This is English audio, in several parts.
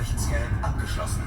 offiziell abgeschlossen.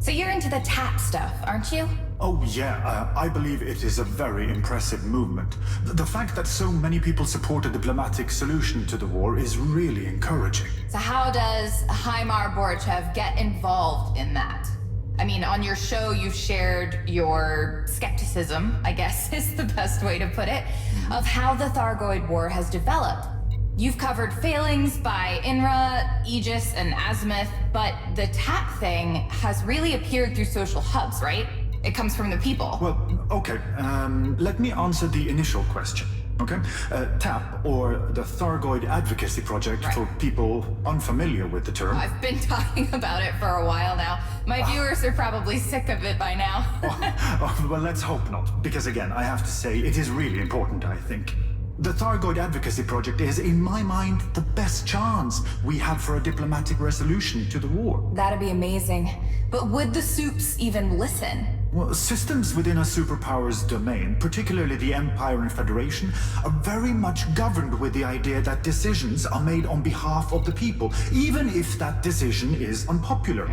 You're into the tap stuff, aren't you? Oh yeah, I believe it is a very impressive movement. The fact that so many people support a diplomatic solution to the war is really encouraging. So how does Haimar Borchev get involved in that? I mean, on your show you've shared your skepticism, I guess is the best way to put it, of how the Thargoid War has developed. You've covered failings by INRA, Aegis, and Azimuth, but the TAP thing has really appeared through social hubs, right? It comes from the people. Well, okay, let me answer the initial question, okay? TAP, or the Thargoid Advocacy Project, for people unfamiliar with the term. I've been talking about it for a while now. My viewers are probably sick of it by now. Well, let's hope not, because again, I have to say, it is really important, I think. The Thargoid Advocacy Project is, in my mind, the best chance we have for a diplomatic resolution to the war. That'd be amazing. But would the soups even listen? Well, systems within a superpower's domain, particularly the Empire and Federation, are very much governed with the idea that decisions are made on behalf of the people, even if that decision is unpopular.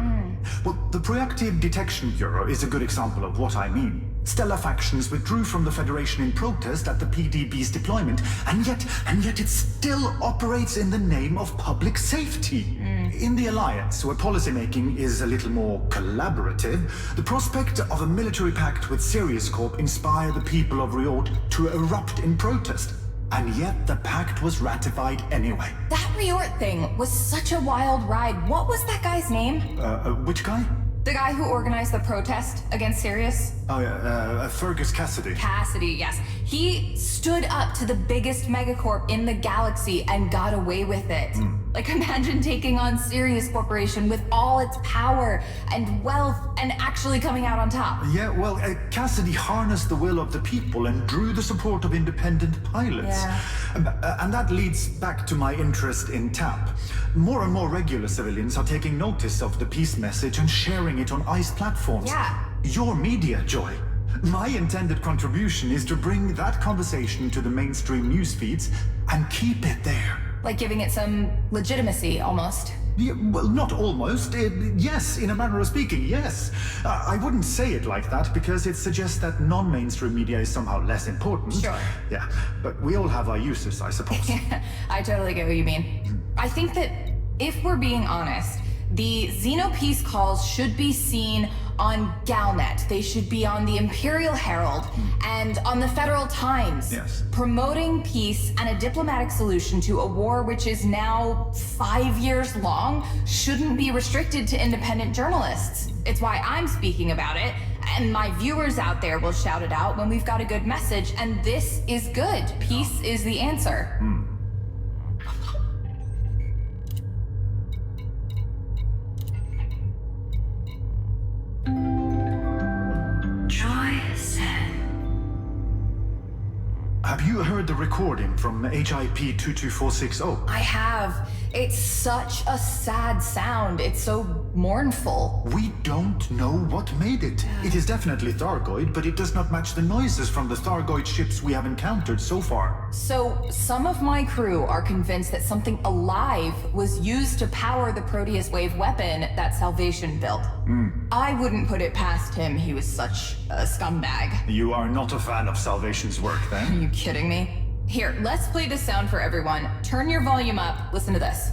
Well, the Proactive Detection Bureau is a good example of what I mean. Stellar factions withdrew from the Federation in protest at the PDB's deployment, and yet it still operates in the name of public safety. In the Alliance, where policymaking is a little more collaborative, the prospect of a military pact with Sirius Corp inspired the people of Riot to erupt in protest. And yet the pact was ratified anyway. That Riot thing was such a wild ride. What was that guy's name? Which guy? The guy who organized the protest against Sirius? Oh yeah, Fergus Cassidy. Cassidy, yes. He stood up to the biggest megacorp in the galaxy and got away with it. Like, imagine taking on Sirius Corporation with all its power and wealth and actually coming out on top. Yeah, well, Cassidy harnessed the will of the people and drew the support of independent pilots. Yeah. And that leads back to my interest in TAP. More and more regular civilians are taking notice of the peace message and sharing it on ICE platforms. Yeah. Your media, Joy. My intended contribution is to bring that conversation to the mainstream news feeds and keep it there. Like giving it some legitimacy, almost. Yeah, well, not almost. Yes, in a manner of speaking, yes. I wouldn't say it like that because it suggests that non-mainstream media is somehow less important. Sure. Yeah, but we all have our uses, I suppose. I totally get what you mean. I think that if we're being honest, the Xeno Peace calls should be seen on Galnet. They should be on the Imperial Herald and on the Federal Times. Yes. Promoting peace and a diplomatic solution to a war which is now 5 years long shouldn't be restricted to independent journalists. It's why I'm speaking about it, and my viewers out there will shout it out when we've got a good message, and this is good. Peace is the answer. Have you heard the recording from HIP 22460? I have. It's such a sad sound. It's so mournful. We don't know what made it. It is definitely Thargoid, but it does not match the noises from the Thargoid ships we have encountered so far. So, some of my crew are convinced that something alive was used to power the Proteus wave weapon that Salvation built. I wouldn't put it past him. He was such a scumbag. You are not a fan of Salvation's work, Are then? you kidding me? Here, let's play this sound for everyone. Turn your volume up. Listen to this.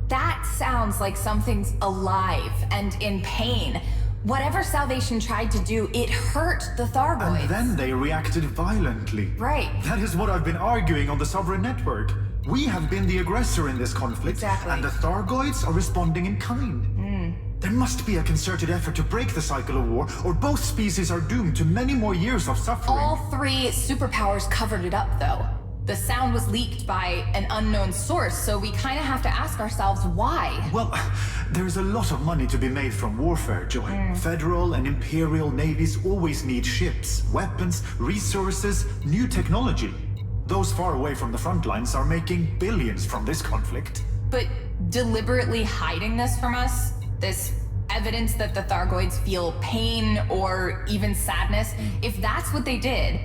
That sounds like something's alive and in pain. Whatever Salvation tried to do, it hurt the Thargoids. And then they reacted violently. Right. That is what I've been arguing on the Sovereign Network. We have been the aggressor in this conflict, Exactly. and the Thargoids are responding in kind. There must be a concerted effort to break the cycle of war, or both species are doomed to many more years of suffering. All three superpowers covered it up, though. The sound was leaked by an unknown source, so we kind of have to ask ourselves why. Well, there's a lot of money to be made from warfare, Joy. Federal and Imperial navies always need ships, weapons, resources, new technology. Those far away from the front lines are making billions from this conflict. But deliberately hiding this from us, this evidence that the Thargoids feel pain or even sadness, if that's what they did,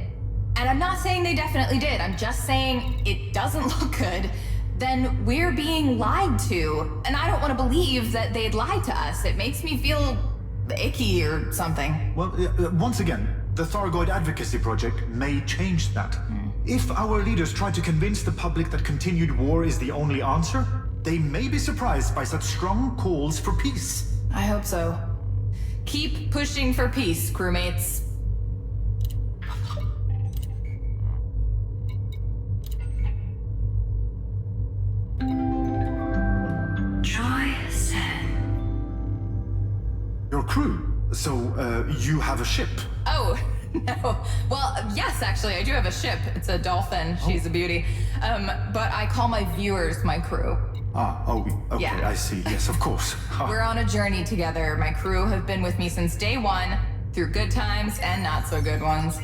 and I'm not saying they definitely did, I'm just saying it doesn't look good, then we're being lied to. And I don't want to believe that they'd lied to us. It makes me feel icky or something. Well, once again, the Thargoid Advocacy Project may change that. If our leaders try to convince the public that continued war is the only answer, they may be surprised by such strong calls for peace. I hope so. Keep pushing for peace, crewmates. Your crew? So, you have a ship? Oh, no. Well, yes, actually, I do have a ship. It's a dolphin. She's a beauty. But I call my viewers my crew. Okay, Yeah. I see. Yes, of course. We're on a journey together. My crew have been with me since day one, through good times and not so good ones.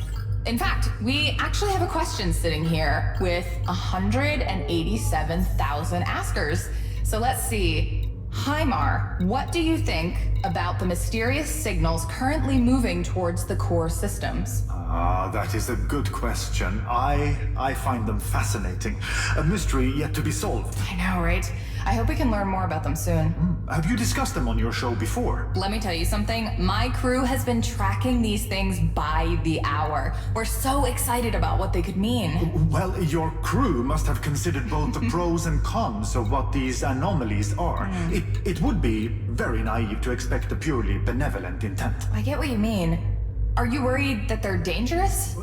In fact, we actually have a question sitting here with 187,000 askers. So let's see. Hi, Mar. What do you think about the mysterious signals currently moving towards the core systems? That is a good question. I find them fascinating. A mystery yet to be solved. I know, right? I hope we can learn more about them soon. Have you discussed them on your show before? Let me tell you something. My crew has been tracking these things by the hour. We're so excited about what they could mean. Well, your crew must have considered both the pros and cons of what these anomalies are. It would be very naive to expect a purely benevolent intent. I get what you mean. Are you worried that they're dangerous?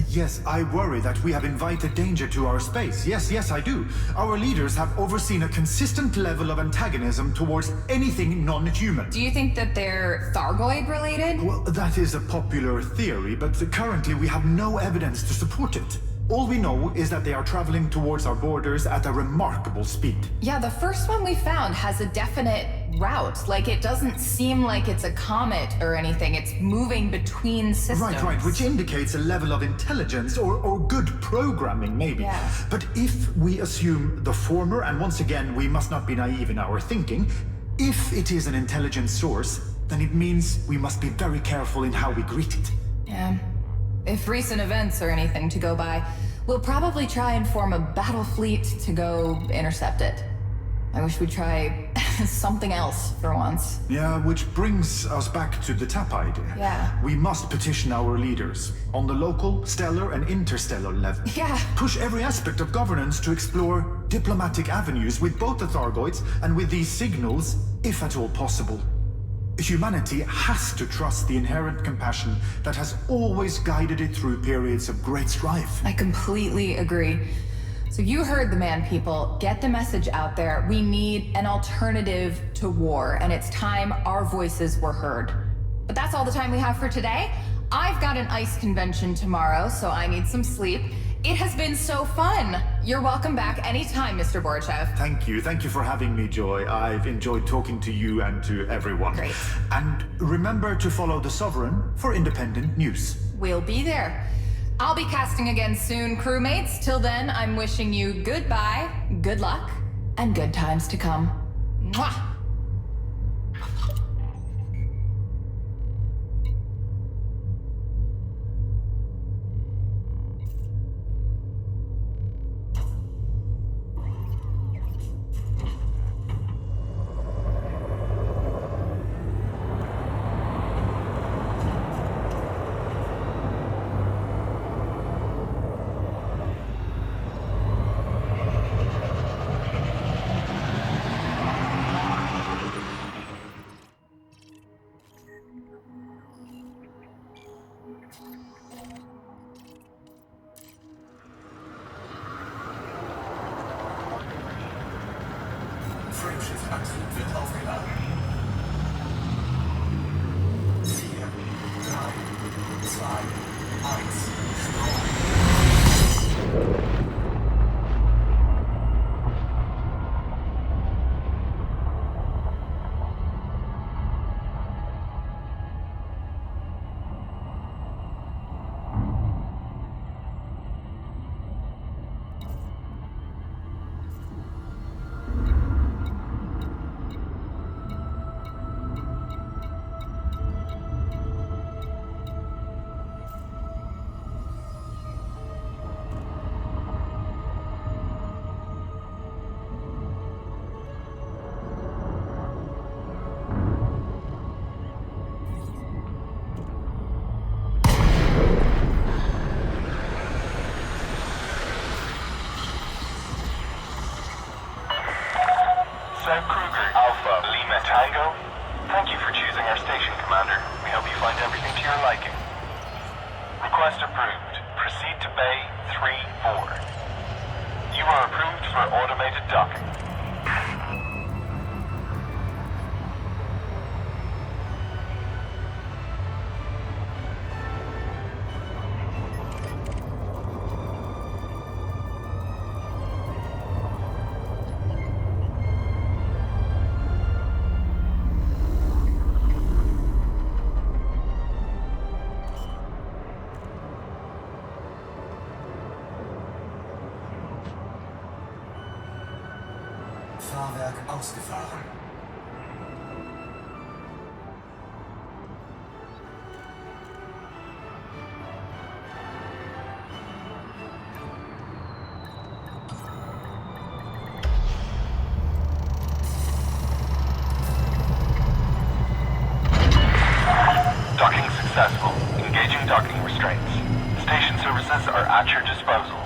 Yes, I worry that we have invited danger to our space. Yes, I do. Our leaders have overseen a consistent level of antagonism towards anything non-human. Do you think that they're Thargoid related? Well, that is a popular theory, but currently we have no evidence to support it. All we know is that they are traveling towards our borders at a remarkable speed. Yeah, the first one we found has a definite route. Like, it doesn't seem like it's a comet or anything. It's moving between systems. Right, which indicates a level of intelligence or good programming, maybe. Yeah. But if we assume the former, and once again, we must not be naive in our thinking, if it is an intelligent source, then it means we must be very careful in how we greet it. Yeah. If recent events are anything to go by, we'll probably try and form a battle fleet to go intercept it. I wish we'd try something else for once. Yeah, which brings us back to the TAP idea. Yeah. We must petition our leaders on the local, stellar, and interstellar level. Yeah. Push every aspect of governance to explore diplomatic avenues with both the Thargoids and with these signals, if at all possible. Humanity has to trust the inherent compassion that has always guided it through periods of great strife. I completely agree. So you heard the man, people. Get the message out there. We need an alternative to war, and it's time our voices were heard. But that's all the time we have for today. I've got an ICE convention tomorrow, so I need some sleep. It has been so fun. You're welcome back anytime, Mr. Borchev. Thank you for having me, Joy. I've enjoyed talking to you and to everyone. Great. And remember to follow the Sovereign for independent news. We'll be there. I'll be casting again soon, crewmates. Till then, I'm wishing you goodbye, good luck, and good times to come. Mwah! Frameschiff Aktuelle wird aufgeladen. 4, 3, 2, 1, Sprung. Alpha Lima Tango, thank you for choosing our station, Commander. We hope you find everything to your liking. Request approved. Proceed to Bay 3-4. You are approved for automated docking. Fahrwerk ausgefahren. Docking successful. Engaging docking restraints. Station services are at your disposal.